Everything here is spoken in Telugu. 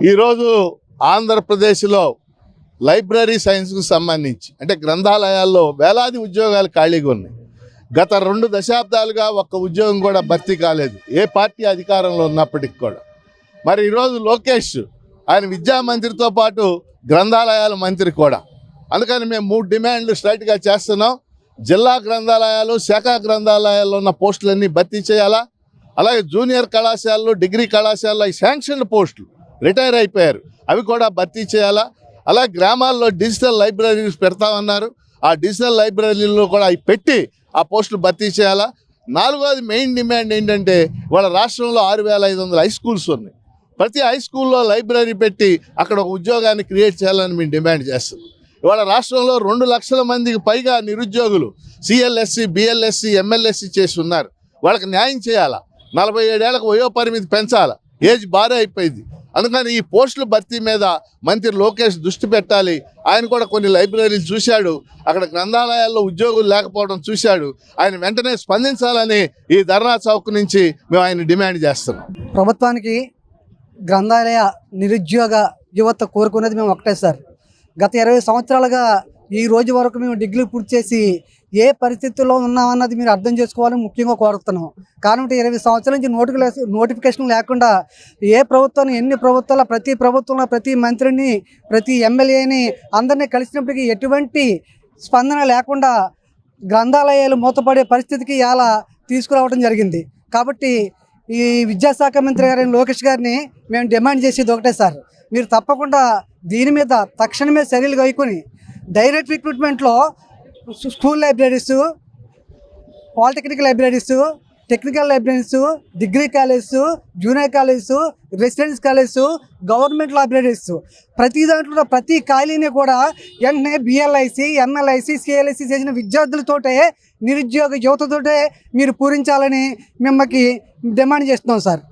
ఈరోజు ఆంధ్రప్రదేశ్లో లైబ్రరీ సైన్స్కు సంబంధించి అంటే గ్రంథాలయాల్లో వేలాది ఉద్యోగాలు ఖాళీగా ఉన్నాయి. గత 2 దశాబ్దాలుగా ఒక్క ఉద్యోగం కూడా భర్తీ కాలేదు, ఏ పార్టీ అధికారంలో ఉన్నప్పటికి కూడా. మరి ఈరోజు లోకేష్ ఆయన విద్యా మంత్రితో పాటు గ్రంథాలయాల మంత్రి కూడా. అందుకని మేము 3 డిమాండ్లు స్ట్రైట్గా చేస్తున్నాం. జిల్లా గ్రంథాలయాలు, శాఖా గ్రంథాలయాల్లో ఉన్న పోస్టులన్నీ భర్తీ చేయాలా. అలాగే జూనియర్ కళాశాలలు, డిగ్రీ కళాశాలలో ఈ శాంక్షన్ పోస్టులు రిటైర్ అయిపోయారు, అవి కూడా భర్తీ చేయాలా. అలాగే గ్రామాల్లో డిజిటల్ లైబ్రరీస్ పెడతామన్నారు, ఆ డిజిటల్ లైబ్రరీలో కూడా అవి పెట్టి ఆ పోస్టులు భర్తీ చేయాలా. 4వది మెయిన్ డిమాండ్ ఏంటంటే, వాళ్ళ రాష్ట్రంలో 6500 హై స్కూల్స్ ఉన్నాయి. ప్రతి హై స్కూల్లో లైబ్రరీ పెట్టి అక్కడ ఒక ఉద్యోగాన్ని క్రియేట్ చేయాలని మేము డిమాండ్ చేస్తున్నాం. ఇవాళ రాష్ట్రంలో 2 లక్షల మందికి పైగా నిరుద్యోగులు సిఎల్ఎస్సి, బిఎల్ఎస్సి, ఎంఎల్ఎస్సి చేసి ఉన్నారు. వాళ్ళకి న్యాయం చేయాలా. 47 ఏళ్లకు వయో పరిమితి పెంచాలా, ఏజ్ బారే అయిపోయింది. అందుకని ఈ పోస్టుల భర్తీ మీద మంత్రి లోకేష్ దృష్టి పెట్టాలి. ఆయన కూడా కొన్ని లైబ్రరీలు చూశాడు, అక్కడ గ్రంథాలయాల్లో ఉద్యోగులు లేకపోవడం చూశాడు. ఆయన వెంటనే స్పందించాలని ఈ ధర్నా చౌక్ నుంచి మేము ఆయన డిమాండ్ చేస్తున్నాం. ప్రభుత్వానికి గ్రంథాలయ నిరుద్యోగ యువత కోరుకునేది మేము ఒకటే సార్. గత 20 సంవత్సరాలుగా ఈ రోజు వరకు మేము డిగ్రీ పూర్తి చేసి ఏ పరిస్థితుల్లో ఉన్నామన్నది మీరు అర్థం చేసుకోవాలని ముఖ్యంగా కోరుతున్నాం. కాబట్టి 20 సంవత్సరాల నుంచి నోటిఫికేషన్ లేకుండా ఏ ప్రభుత్వాన్ని, ఎన్ని ప్రభుత్వాల, ప్రతి ప్రభుత్వంలో ప్రతి మంత్రిని, ప్రతి ఎమ్మెల్యేని అందరినీ కలిసినప్పటికీ ఎటువంటి స్పందన లేకుండా గ్రంథాలయాలు మూతపడే పరిస్థితికి ఇలా తీసుకురావడం జరిగింది. కాబట్టి ఈ విద్యాశాఖ మంత్రి గారిని లోకేష్ గారిని మేము డిమాండ్ చేసేది ఒకటే సార్, మీరు తప్పకుండా దీని మీద తక్షణమే చర్యలు కైకొని డైరెక్ట్ రిక్రూట్మెంట్లో school libraries, polytechnic libraries, technical libraries, degree colleges, junior colleges, residence colleges, government libraries ప్రతి దాంట్లో ప్రతి ఖాళీని కూడా వెంటనే బిఎల్ఐసి, ఎన్ఎల్ఐసి, సిఎల్ఐసి చేసిన విద్యార్థులతోటే, నిరుద్యోగ యువతతోటే మీరు పూరించాలని మిమ్మల్ని డిమాండ్ చేస్తున్నాం సార్.